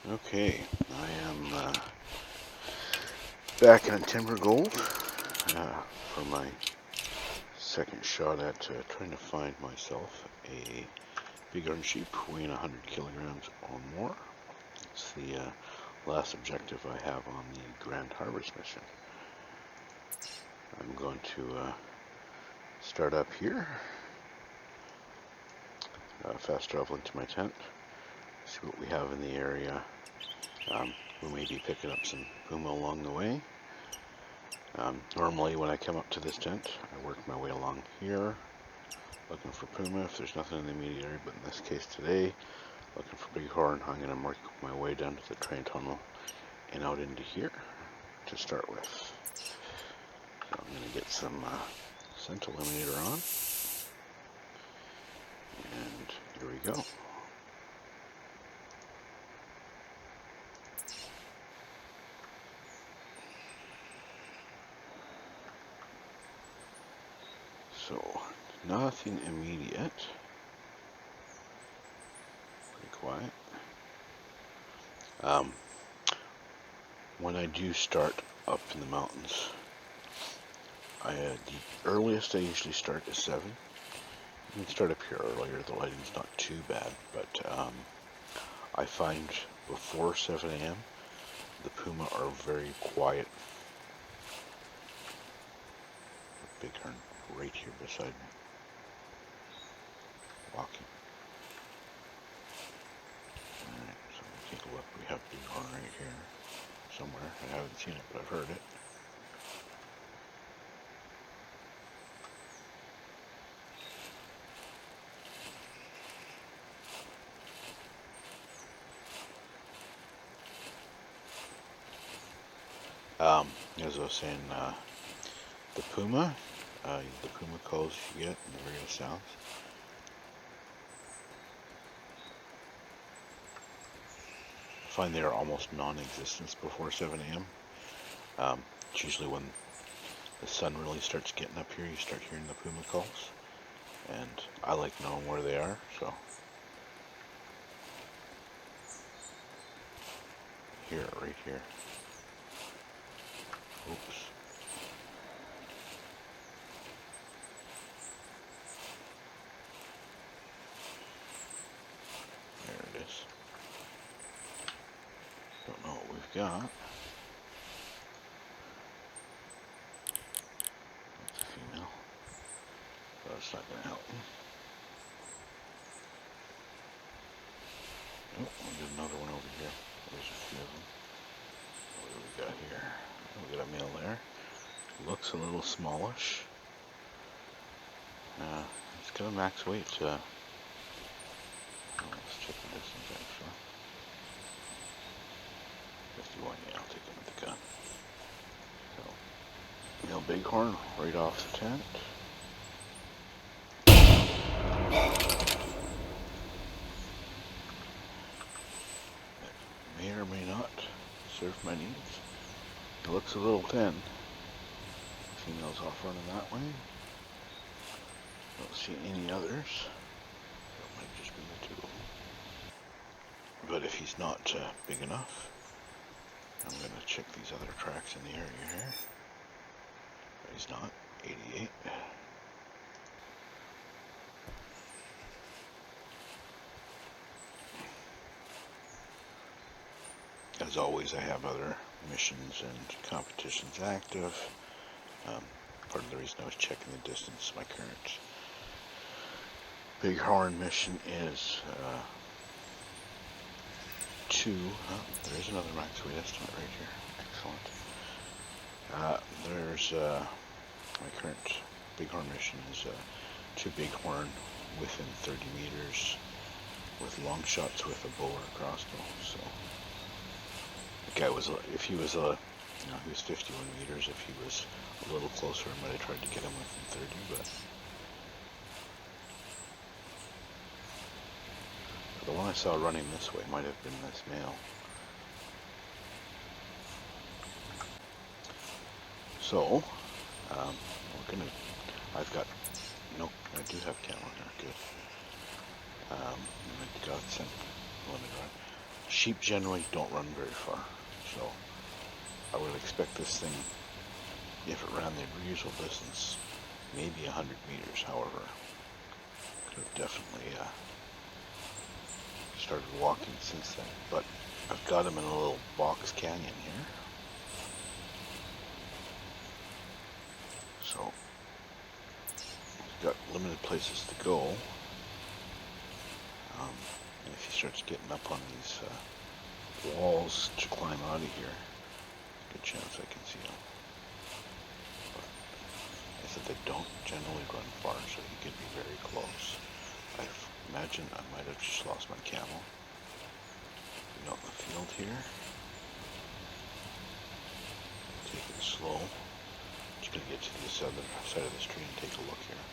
Okay, I am back on Timber Gold for my second shot at trying to find myself a bighorn sheep weighing 100 kilograms or more. It's the last objective I have on the Grand Harvest mission. I'm going to start up here, fast travel into my tent, see what we have in the area. We may be picking up some puma along the way. Normally when I come up to this tent, I work my way along here, looking for puma if there's nothing in the immediate area, but in this case today, looking for bighorn. I'm going to work my way down to the train tunnel and out into here to start with. So I'm going to get some scent eliminator on, and here we go. So, nothing immediate. Pretty quiet. When I do start up in the mountains, the earliest I usually start is 7. You can start up here earlier, the lighting's not too bad, but I find before 7 a.m. the puma are very quiet. The bighorn right here beside me, walking. Alright, so we'll take a look. We have bighorn right here somewhere. I haven't seen it, but I've heard it. As I was saying, the puma calls you get and the radio sounds. I find they are almost non-existent before 7 a.m. It's usually when the sun really starts getting up here, you start hearing the puma calls, and I like knowing where they are, so. Here, right here. Oops. There it is. Don't know what we've got. That's a female. That's not going to help me. Oh, we'll get another one over here. There's a few of them. What do we got here? We got a male there. Looks a little smallish. It's got a max weight. Let's check the distance actually. 51, yeah, I'll take him with the gun. So, male bighorn right off the tent. It may or may not serve my needs. It looks a little thin. Female's off running that way. Don't see any others. That might just be the 2 of them. But if he's not big enough, I'm going to check these other tracks in the area here. But he's not. 88. As always, I have other missions and competitions active. Part of the reason I was checking the distance, my current bighorn mission is 2. There's another max weight estimate right here. Excellent. There's my current bighorn mission is 2 bighorn within 30 meters with long shots with a bow or a crossbow. So the guy was, if he was he was 51 meters. If he was a little closer, I might have tried to get him within 30, but the one I saw running this way might have been this male. So, I've got, nope, I do have cattle in there, good. I got some limited run. Sheep generally don't run very far, so I would expect this thing, if it ran the usual distance, maybe 100 meters. However, could have definitely started walking since then. But I've got him in a little box canyon here, so he's got limited places to go. And if he starts getting up on these walls to climb out of here, good chance I can see him. But I said they don't generally run far, so he could be very close. I imagine I might have just lost my camel. Out in the field here. Take it slow. Just gonna get to this other side of the stream and take a look here.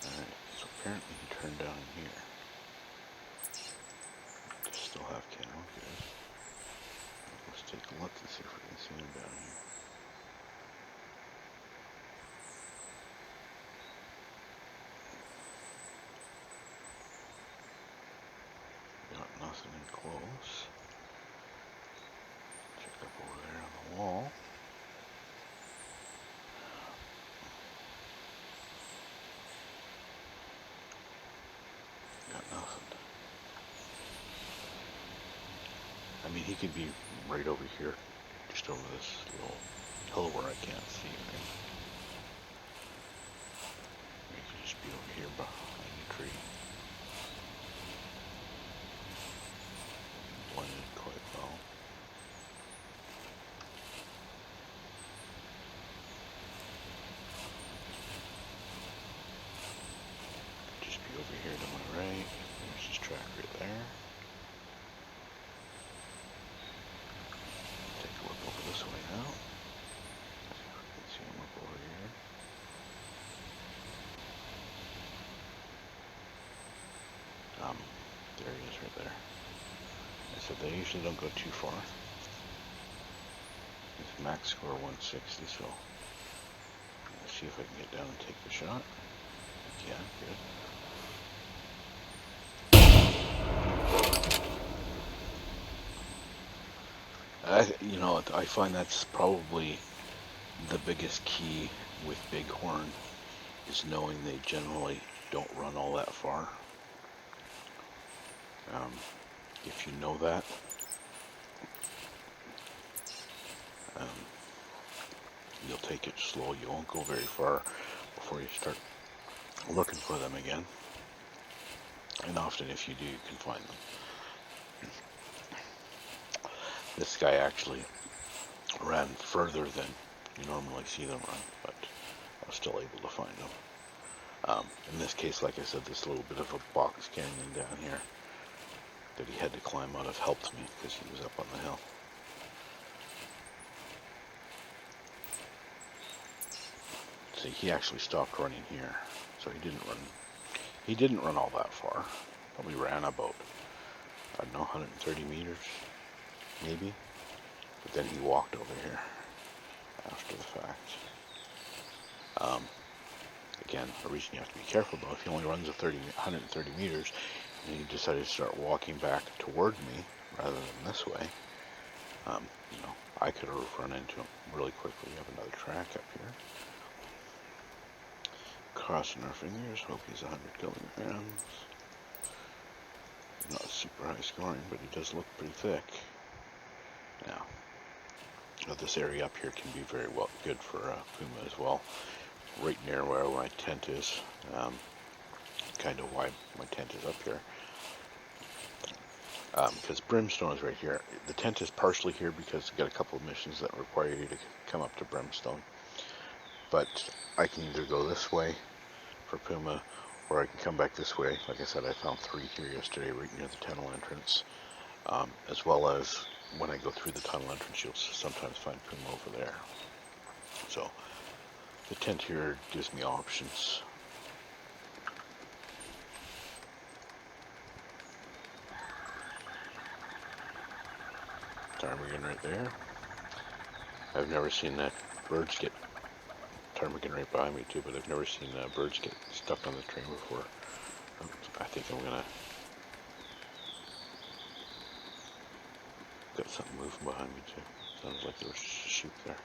Alright, so apparently he turned down here. Still have camel, good. Let's take a look and see if we can see him down here. Got nothing in close. Check up over there on the wall. Got nothing. I mean, he could be right over here, just over this little hill where I can't see him. He could just be over here behind the tree. Blended quite well. Could just be over here to my right. There's his track right there. Take a look over this way now. See if we can see him up over here. There he is right there. I said they usually don't go too far. His max score 160, so let's see if I can get down and take the shot. Yeah, good. I find that's probably the biggest key with Bighorn, is knowing they generally don't run all that far. If you know that, you'll take it slow. You won't go very far before you start looking for them again. And often if you do, you can find them. This guy actually ran further than you normally see them run, but I was still able to find them. In this case, like I said, this little bit of a box canyon down here that he had to climb out of helped me because he was up on the hill. See, he actually stopped running here, so he didn't run all that far. Probably ran about, I don't know, 130 meters, maybe. But then he walked over here after the fact. Again, the reason you have to be careful though, if he only runs 130 meters, and he decided to start walking back toward me rather than this way, I could have run into him really quickly. We have another track up here. Crossing our fingers, hope he's 100 kilograms. Not super high scoring, but he does look pretty thick. Now, this area up here can be very good for puma as well. Right near where my tent is, kind of why my tent is up here. Because Brimstone is right here. The tent is partially here because I've got a couple of missions that require you to come up to Brimstone. But I can either go this way for puma, or I can come back this way. Like I said, I found 3 here yesterday right near the tunnel entrance. As well as when I go through the tunnel entrance, you'll sometimes find puma over there. So the tent here gives me options. Ptarmigan right there. I've never seen that birds get ptarmigan right behind me too, but I've never seen birds get stuck on the train before. I think I'm gonna something moving behind me too. Sounds like there was just a sheep there.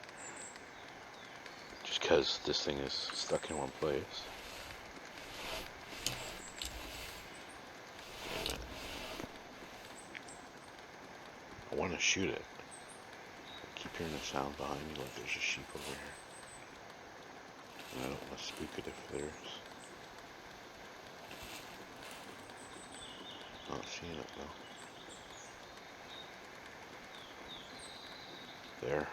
Just because this thing is stuck in one place. I want to shoot it. I keep hearing a sound behind me like there's a sheep over here. And I don't want to spook it if there is. Not seeing it though. There.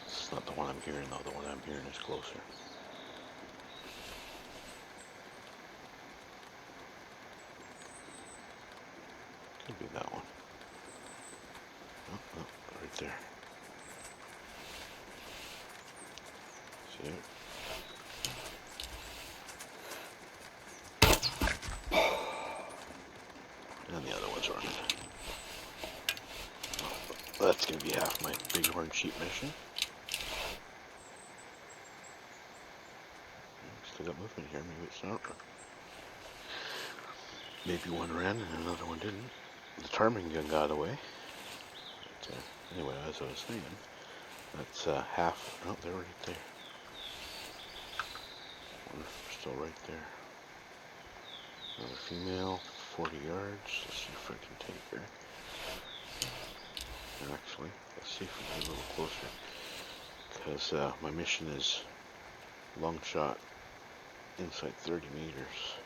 It's not the one I'm hearing though. The one I'm hearing is closer. Could be that one. Oh, right there. See it? And the other one's running. Well, that's going to be half my bighorn sheep mission. Still got movement here. Maybe it's not. Maybe one ran and another one didn't. The ptarmigan gun got away. But, anyway, as I was saying, that's half. Oh, they're right there. One still right there. Another female, 40 yards. Let's see if I can take her. Actually, let's see if we can get a little closer. Because my mission is long shot inside 30 meters.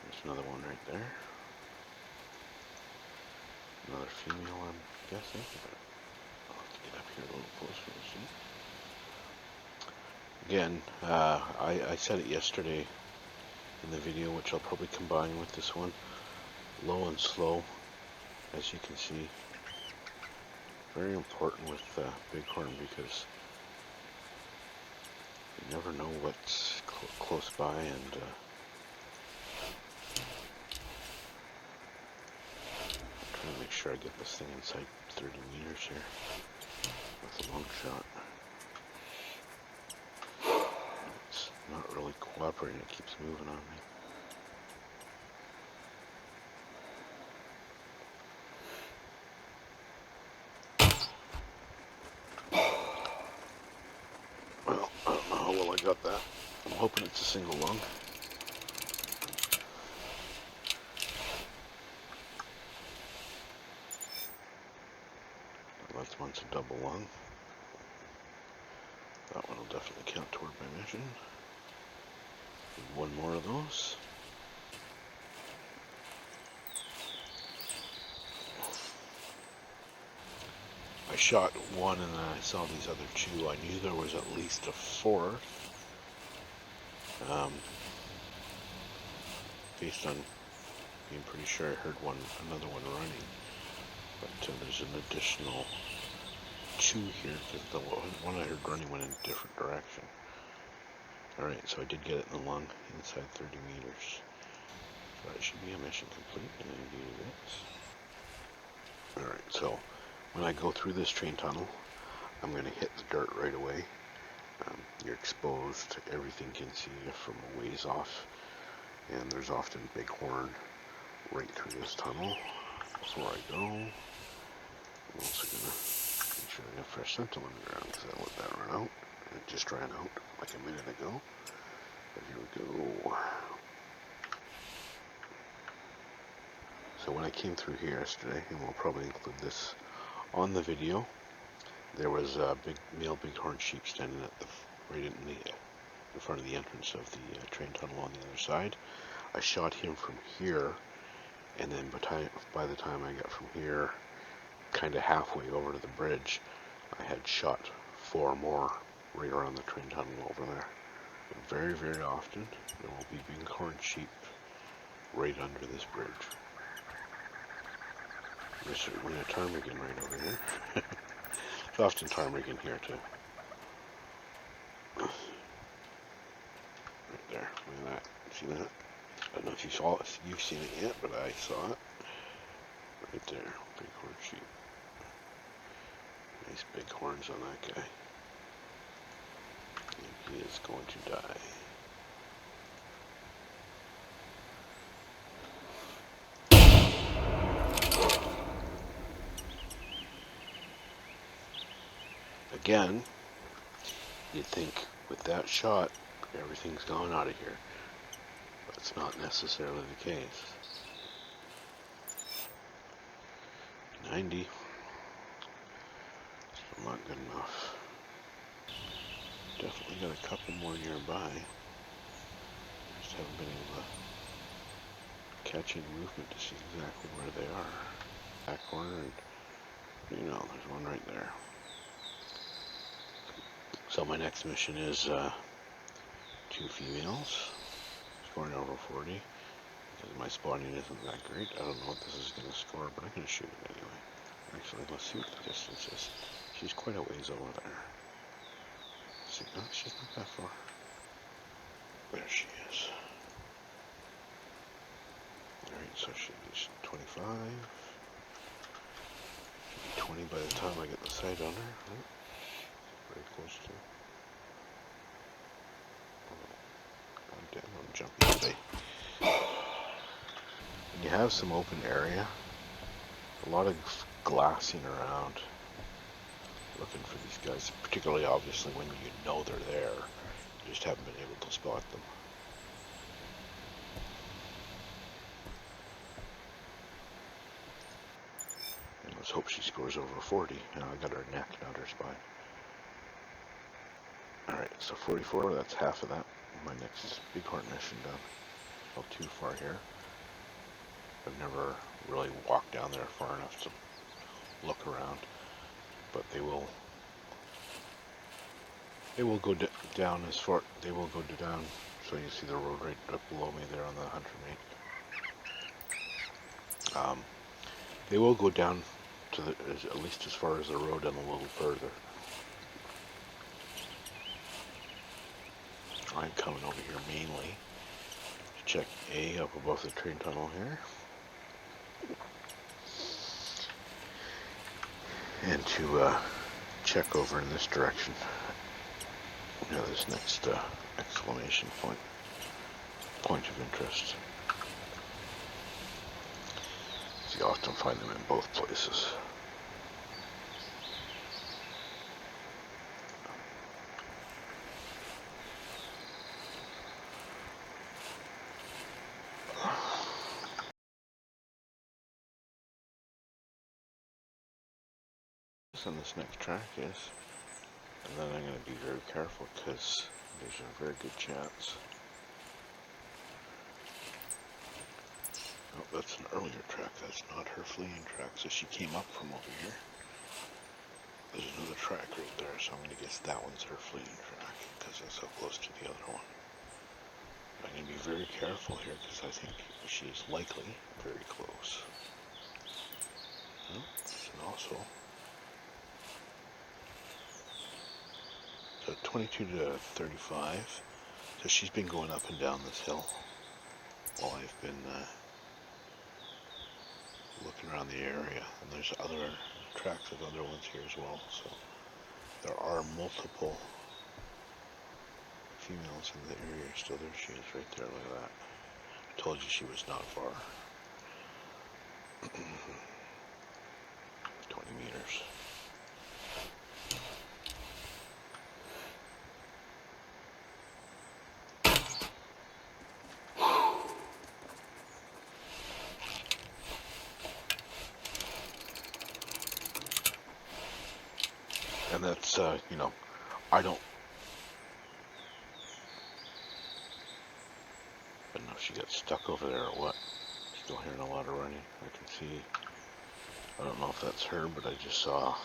There's another one right there. Another female, I'm guessing. I'll have to get up here a little closer to see. Again, I said it yesterday in the video, which I'll probably combine with this one. Low and slow, as you can see. Very important with bighorn because you never know what's close by, and I'm trying to make sure I get this thing inside 30 meters here with a long shot. It's not really cooperating, it keeps moving on me. Well, I don't know how well I got that. I'm hoping it's a single lung. That one's a double lung. That one will definitely count toward my mission. One more of those. I shot one and then I saw these other two. I knew there was at least a fourth. Based on being pretty sure I heard another one running. But there's an additional two here because the one I heard running went in a different direction. Alright, so I did get it in the lung inside 30 meters. So that should be a mission complete, and I do this. Alright, so when I go through this train tunnel, I'm going to hit the dirt right away. You're exposed, everything can see you from a ways off, and there's often bighorn right through this tunnel. Before I go, I'm also going to make sure I have fresh sentinel on the ground, because I let that run out. It just ran out like a minute ago. But here we go. So when I came through here yesterday, and we'll probably include this on the video, there was a big male bighorn sheep standing right in front of the entrance of the train tunnel on the other side. I shot him from here, and then by the time I got from here kind of halfway over to the bridge, I had shot 4 more right around the train tunnel over there. And very, very often there will be bighorn sheep right under this bridge. There's certainly a ptarmigan right over here. There's often ptarmigan here too. Right there, look at that. See that? I don't know if you've seen it yet, but I saw it. Right there, bighorn sheep. Nice big horns on that guy. And he is going to die. Again, you'd think with that shot, everything's gone out of here. That's not necessarily the case. 90. Still not good enough. Definitely got a couple more nearby. Just haven't been able to catch any movement to see exactly where they are. Back corner, and you know, there's one right there. So my next mission is 2 females, scoring over 40. Because my spawning isn't that great. I don't know what this is going to score, but I'm going to shoot it anyway. Actually, let's see what the distance is. She's quite a ways over there. See, no, she's not that far. There she is. Alright, so she's 25. She'll be 20 by the time I get the sight on her. Oh, very close to. Oh, damn, I'm jumpy today. When you have some open area, a lot of glassing around, looking for these guys, particularly obviously when you know they're there, you just haven't been able to spot them. And let's hope she scores over 40. Now I got her neck, not her spine. Alright, so 44, that's half of that. My next Bighorn mission done. Not too far here. I've never really walked down there far enough to look around, but they will go down as far, they will go down, so you see the road right up below me there on the hunter mate. They will go down to the, at least as far as the road and a little further. I'm coming over here mainly to check A up above the train tunnel here. And to check over in this direction. You know, this next exclamation point of interest. So you often find them in both places. On this next track is, and then I'm going to be very careful because there's a very good chance. Oh, that's an earlier track, that's not her fleeing track, so she came up from over here. There's another track right there, so I'm going to guess that one's her fleeing track because it's so close to the other one. I'm going to be very careful here because I think she's likely very close. Oh, and also, so 22 to 35. So she's been going up and down this hill while I've been looking around the area. And there's other tracks of other ones here as well. So there are multiple females in the area still. There she is right there. Look at that. I told you she was not far. 20 meters. And that's, you know, I don't know if she got stuck over there or what. Still hearing a lot of running. I can see, I don't know if that's her, but I just saw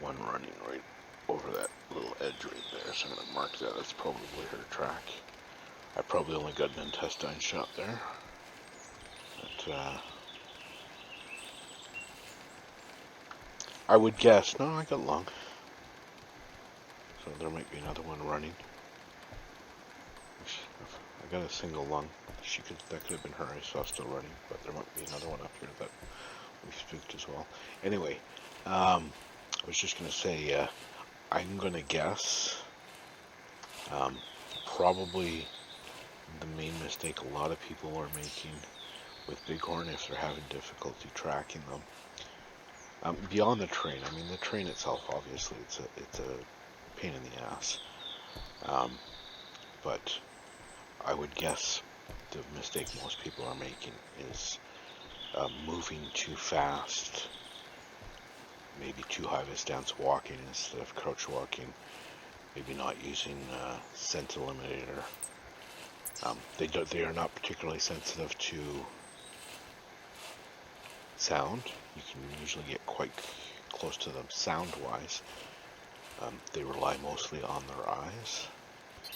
one running right over that little edge right there. So I'm going to mark that. That's probably her track. I probably only got an intestine shot there. But, I would guess, no, I got lung. So there might be another one running. I got a single lung. That could have been her. I saw still running, but there might be another one up here that we spooked as well. Anyway, I was just going to say, I'm going to guess probably the main mistake a lot of people are making with bighorn, if they're having difficulty tracking them, beyond the train. I mean, the train itself, obviously, it's a pain in the ass. But I would guess the mistake most people are making is moving too fast, maybe too high of a stance walking instead of crouch walking, maybe not using scent eliminator. They are not particularly sensitive to sound. You can usually get quite close to them sound-wise. They rely mostly on their eyes.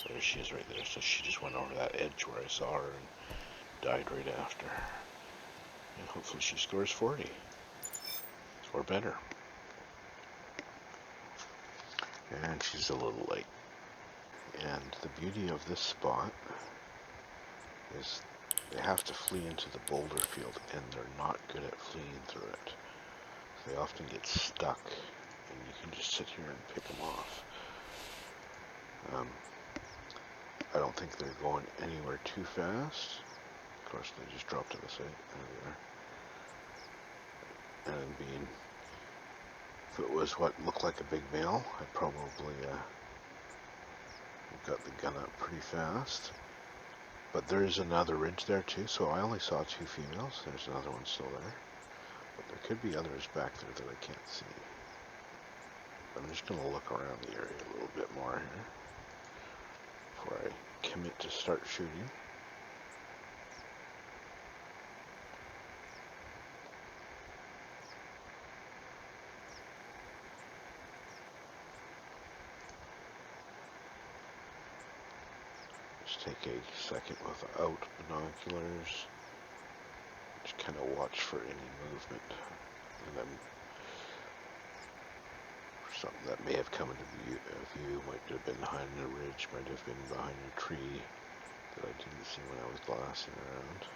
There she is right there. So she just went over that edge where I saw her and died right after. And hopefully she scores 40 or better. And she's a little late. And the beauty of this spot is they have to flee into the Boulder Field, and they're not good at fleeing through it. So they often get stuck, and you can just sit here and pick them off. I don't think they're going anywhere too fast. Of course, they just dropped to the side. There they are. And being, if it was what looked like a big male, I'd probably got the gun up pretty fast. But there is another ridge there too, so I only saw 2 females. There's another one still there. But there could be others back there that I can't see. I'm just going to look around the area a little bit more here before I commit to start shooting. Just take a second without binoculars. Just kind of watch for any movement. And then something that may have come into view might have been behind a ridge, might have been behind a tree that I didn't see when I was glassing around.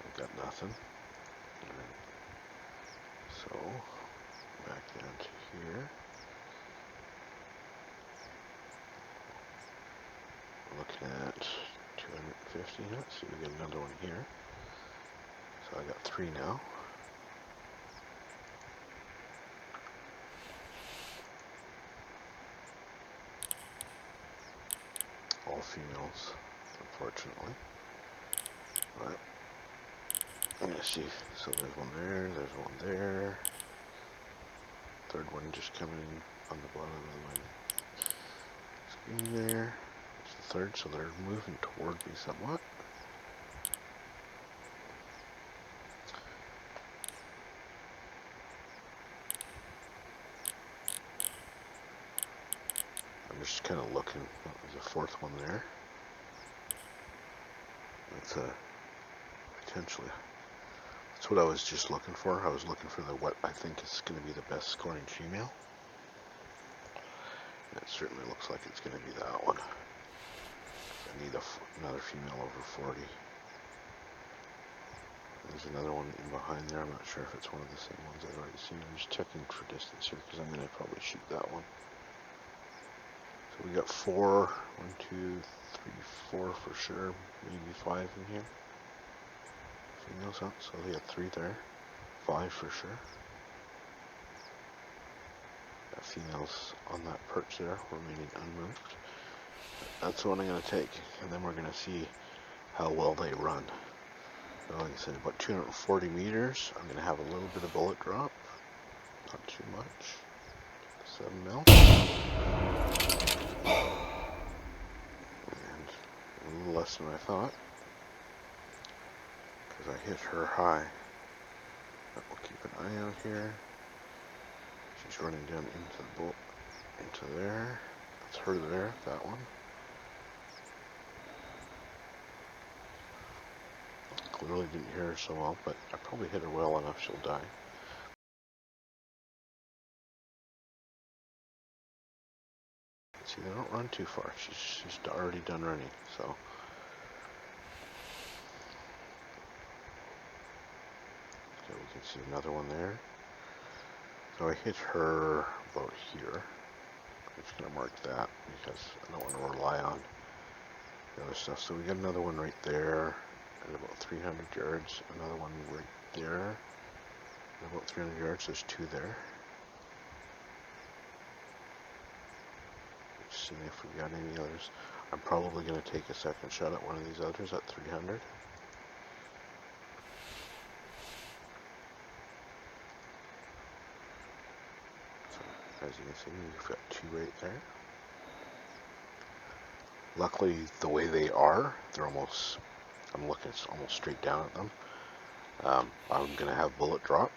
I've got nothing. Right. So, back down to here. Looking at 250. Let's see, we got another one here. So I got 3 now. All females, unfortunately. But I'm gonna see. So there's one there, there's one there. Third one just coming on the bottom of my screen there. There's the third, so they're moving toward me somewhat. I'm just kind of looking. Oh, there's a 4th one there. That's a potentially. That's what I was just looking for. I was looking for what I think is going to be the best scoring female. And it certainly looks like it's going to be that one. I need another female over 40. There's another one in behind there. I'm not sure if it's one of the same ones I've already seen. I'm just checking for distance here because I'm going to probably shoot that one. So we got 4, 1, 2, 3, 4 for sure, maybe 5 in here. Females up, so they got 3 there, 5 for sure. Got females on that perch there, remaining unmoved. That's the one I'm going to take, and then we're going to see how well they run. So like I said, about 240 meters. I'm going to have a little bit of bullet drop, not too much. 7 mil. And a little less than I thought, because I hit her high. But we'll keep an eye out here. She's running down into the boat, into there. That's her there, that one. Clearly didn't hear her so well, but I probably hit her well enough she'll die. See, they don't run too far. She's already done running, so. Okay, we can see another one there. So I hit her about here. I'm just going to mark that because I don't want to rely on the other stuff. So we got another one right there at about 300 yards. Another one right there at about 300 yards. There's two there. Just seeing if we got any others. I'm probably going to take a second shot at one of these others at 300. So, as you can see, we've got two right there. Luckily, the way they are, they're almost, I'm looking almost straight down at them. I'm going to have bullet drop.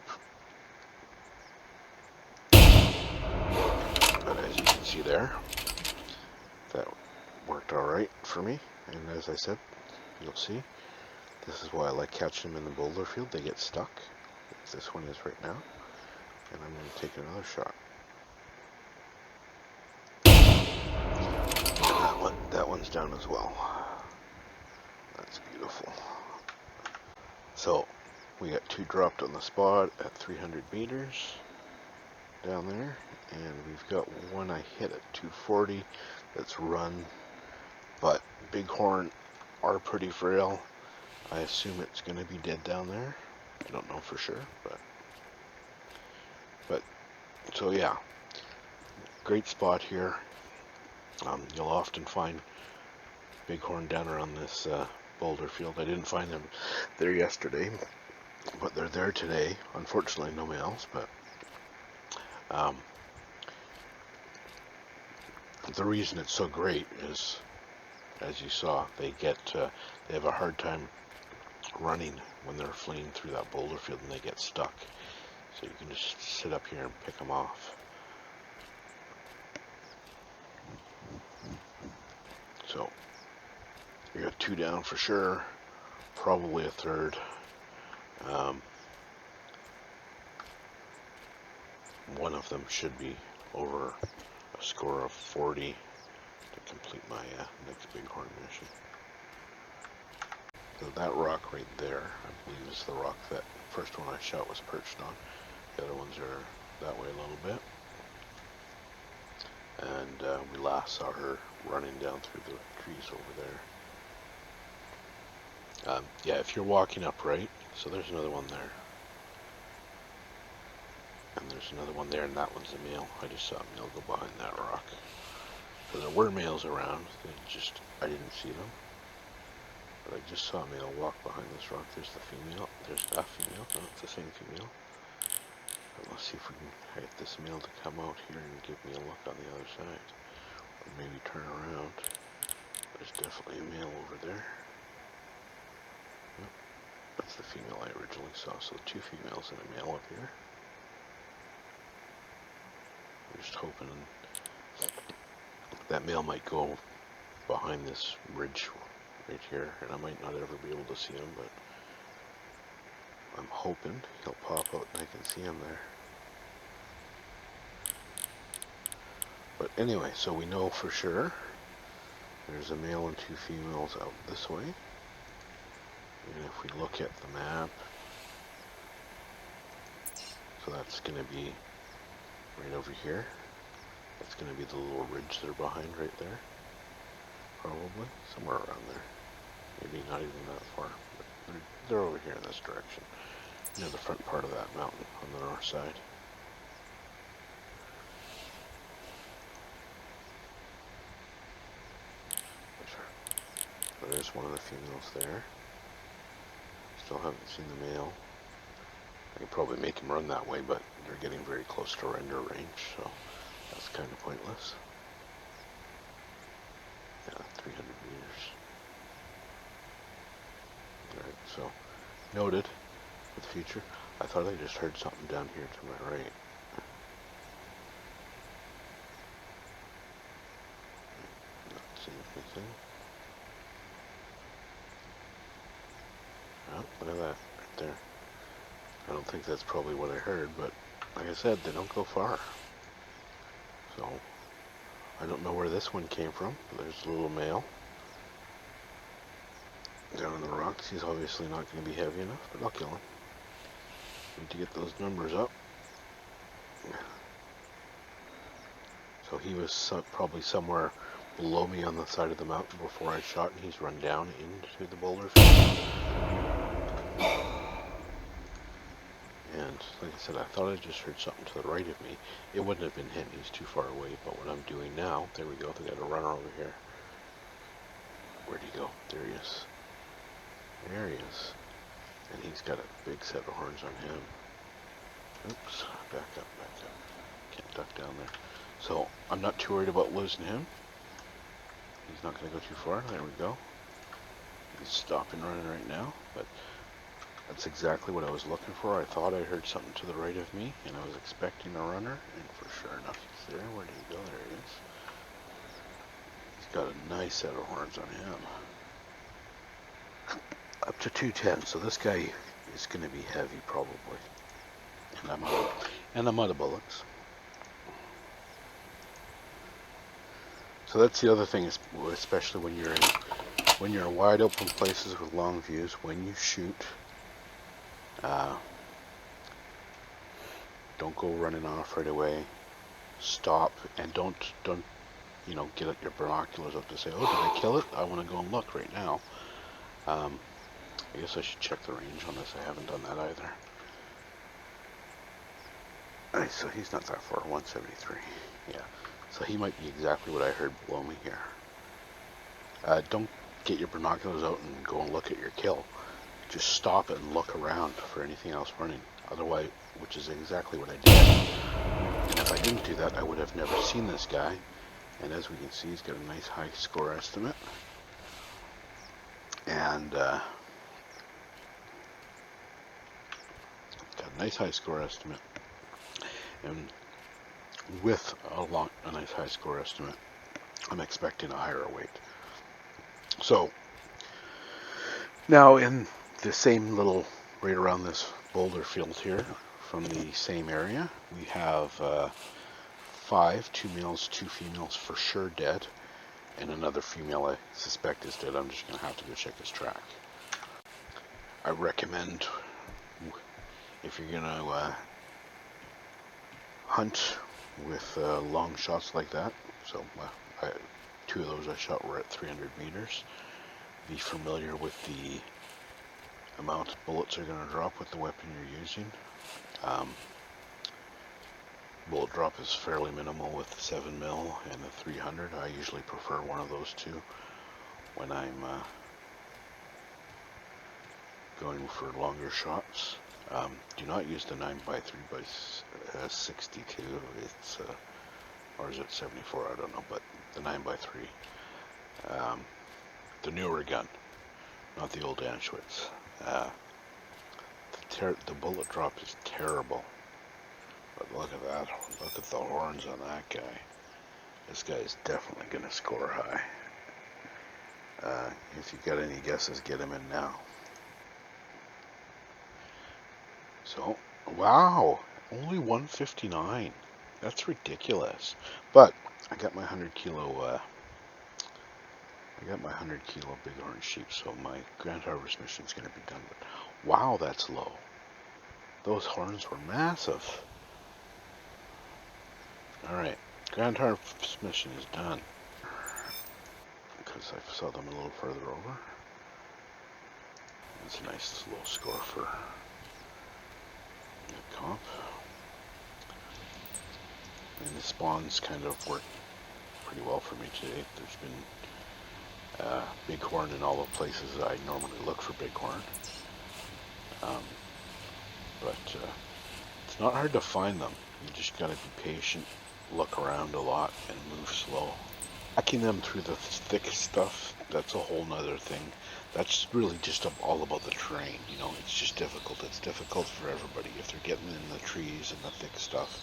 But as you can see there, that worked alright for me. And as I said, you'll see, this is why I like catching them in the Boulder Field. They get stuck, as this one is right now. And I'm going to take another shot. That one's down as well. That's beautiful. So, we got two dropped on the spot at 300 meters down there. And we've got one I hit at 240 that's run. But Bighorn are pretty frail. I assume it's going to be dead down there. I don't know for sure, but so yeah, great spot here. You'll often find bighorn down around this Boulder Field. I didn't find them there yesterday, but they're there today. Unfortunately, no males, but the reason it's so great is, as you saw, they have a hard time running when they're fleeing through that Boulder Field and they get stuck. So you can just sit up here and pick them off. So you got two down for sure, probably a third. One of them should be over a score of 40 to complete my next bighorn mission. So that rock right there, I believe, is the rock that first one I shot was perched on. The other ones are that way a little bit. And we last saw her running down through the trees over there. Yeah, if you're walking upright, so there's another one there. And there's another one there, and that one's a male. I just saw a male go behind that rock. So there were males around, I didn't see them. But I just saw a male walk behind this rock. There's the female. There's a female. No, it's the same female. But let's see if we can get this male to come out here and give me a look on the other side. Or maybe turn around. There's definitely a male over there. Yep. That's the female I originally saw. So two females and a male up here. I'm just hoping that male might go behind this ridge right here, and I might not ever be able to see him, but I'm hoping he'll pop out and I can see him there. But anyway, so we know for sure there's a male and two females out this way. And if we look at the map, so that's going to be right over here. That's going to be the little ridge they're behind right there. Probably somewhere around there. Maybe not even that far. But they're over here in this direction, near the front part of that mountain on the north side. So there's one of the females there. Still haven't seen the male. I could probably make him run that way, but they're getting very close to render range, so that's kind of pointless. Yeah, 300 meters. Alright, so noted for the future. I thought I just heard something down here to my right. Not seeing anything. Oh, look at that, right there. I don't think that's probably what I heard, but like I said, they don't go far. So, I don't know where this one came from. There's a little male down in the rocks. He's obviously not going to be heavy enough, but I'll kill him. Need to get those numbers up. So he was probably somewhere below me on the side of the mountain before I shot, and he's run down into the Boulder Field. And like I said, I thought I just heard something to the right of me. It wouldn't have been him, he's too far away, but what I'm doing now, there we go, they got a runner over here. Where'd he go? There he is. There he is. And he's got a big set of horns on him. Oops, back up. Can't duck down there. So, I'm not too worried about losing him. He's not going to go too far. There we go. He's stopping running right now, but that's exactly what I was looking for. I thought I heard something to the right of me, and I was expecting a runner, and for sure enough, he's there. Where did he go? There he is. He's got a nice set of horns on him. Up to 210, so this guy is going to be heavy probably. And I'm out of bullets. So that's the other thing, is especially when you're in wide open places with long views, when you shoot, don't go running off right away. Stop and don't get your binoculars up to say, oh, did I kill it? I want to go and look right now. I guess I should check the range on this. I haven't done that either. Alright, so he's not that far, 173. Yeah. So he might be exactly what I heard below me here. Don't get your binoculars out and go and look at your kill. Just stop it and look around for anything else running. Otherwise, which is exactly what I did. And if I didn't do that, I would have never seen this guy. And as we can see, he's got a nice high score estimate. And got a nice high score estimate. And with a nice high score estimate, I'm expecting a higher weight. So now in the same little, right around this Boulder Field here, from the same area, we have 5, 2 males, 2 females for sure dead, and another female I suspect is dead. I'm just going to have to go check his track. I recommend, if you're going to hunt with long shots like that, so 2 of those I shot were at 300 meters, be familiar with the amount of bullets are going to drop with the weapon you're using. Bullet drop is fairly minimal with the 7mm and the 300. I usually prefer one of those two when I'm going for longer shots. Do not use the 9x3 by 62. It's or is it 74? I don't know, but the 9x3, the newer gun, not the old Anschwitz. The bullet drop is terrible. But look at that. Look at the horns on that guy. This guy is definitely going to score high. If you got any guesses, get him in now. So, wow, only 159. That's ridiculous. But I got my 100 kilo. Bighorn sheep, so my Grand Harvest mission is going to be done. But wow, that's low. Those horns were massive. Alright, Grand Harvest mission is done. Because I saw them a little further over. That's a nice low score for the comp. And the spawns kind of worked pretty well for me today. There's been bighorn in all the places that I normally look for bighorn. But it's not hard to find them. You just gotta be patient, look around a lot, and move slow. Hacking them through the thick stuff, that's a whole nother thing. That's really just all about the terrain, it's just difficult. It's difficult for everybody. If they're getting in the trees and the thick stuff,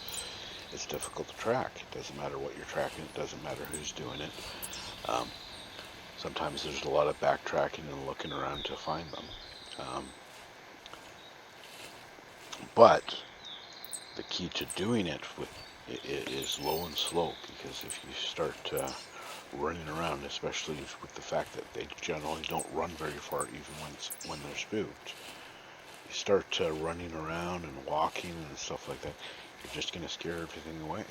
it's difficult to track. It doesn't matter what you're tracking, it doesn't matter who's doing it. Sometimes there's a lot of backtracking and looking around to find them. But the key to doing it is low and slow, because if you start running around, especially with the fact that they generally don't run very far even when they're spooked, you start running around and walking and stuff like that, you're just going to scare everything away.